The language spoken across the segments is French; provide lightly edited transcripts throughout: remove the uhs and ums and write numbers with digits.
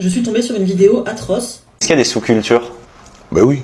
Je suis tombée sur une vidéo atroce. Est-ce qu'il y a des sous-cultures? Ben oui.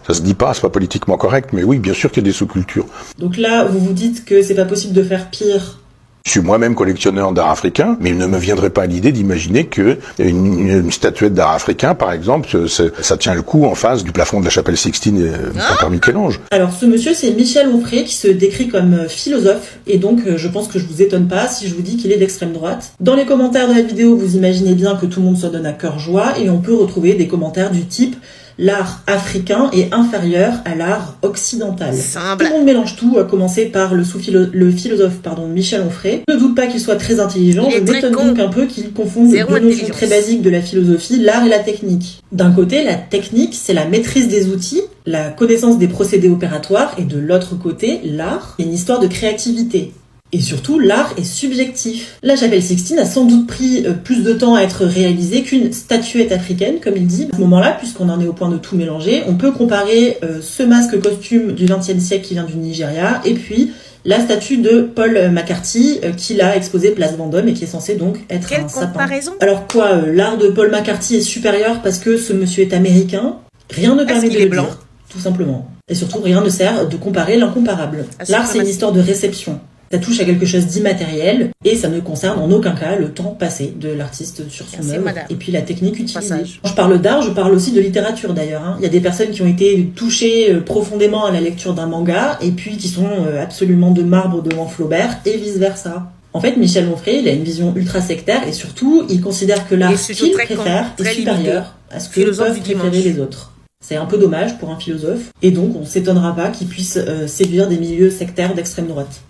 Ça se dit pas, c'est pas politiquement correct, mais oui, bien sûr qu'il y a des sous-cultures. Donc là, vous vous dites que c'est pas possible de faire pire. Je suis moi-même collectionneur d'art africain, mais il ne me viendrait pas l'idée d'imaginer que une statuette d'art africain, par exemple, ça tient le coup en face du plafond de la chapelle Sixtine par Michel-Ange. Alors ce monsieur, c'est Michel Onfray, qui se décrit comme philosophe, et donc je pense que je vous étonne pas si je vous dis qu'il est d'extrême droite. Dans les commentaires de la vidéo, vous imaginez bien que tout le monde se donne à cœur joie, et on peut retrouver des commentaires du type l'art africain est inférieur à l'art occidental. Tout le monde mélange tout, à commencer par le philosophe Michel Onfray. Je ne doute pas qu'il soit très intelligent, je m'étonne donc un peu qu'il confonde deux notions très basiques de la philosophie, l'art et la technique. D'un côté, la technique, c'est la maîtrise des outils, la connaissance des procédés opératoires, et de l'autre côté, l'art, c'est une histoire de créativité. Et surtout, l'art est subjectif. La chapelle Sixtine a sans doute pris plus de temps à être réalisée qu'une statuette africaine, comme il dit. À ce moment-là, puisqu'on en est au point de tout mélanger, on peut comparer ce masque-costume du XXe siècle qui vient du Nigeria, et puis la statue de Paul McCarthy qu'il a exposée place Vendôme et qui est censée donc être un sapin. Alors quoi, l'art de Paul McCarthy est supérieur parce que ce monsieur est américain? Rien ne permet de le dire, tout simplement. Et surtout, rien ne sert de comparer l'incomparable. L'art, c'est une histoire de réception. Ça touche à quelque chose d'immatériel et ça ne concerne en aucun cas le temps passé de l'artiste sur son œuvre et puis la technique utilisée. Quand je parle d'art, je parle aussi de littérature d'ailleurs. Il y a des personnes qui ont été touchées profondément à la lecture d'un manga et puis qui sont absolument de marbre devant Flaubert et vice-versa. En fait, Michel Onfray, il a une vision ultra sectaire et surtout, il considère que l'art qu'il préfère est supérieur à ce que peuvent préférer les autres. C'est un peu dommage pour un philosophe et donc on s'étonnera pas qu'il puisse séduire des milieux sectaires d'extrême droite.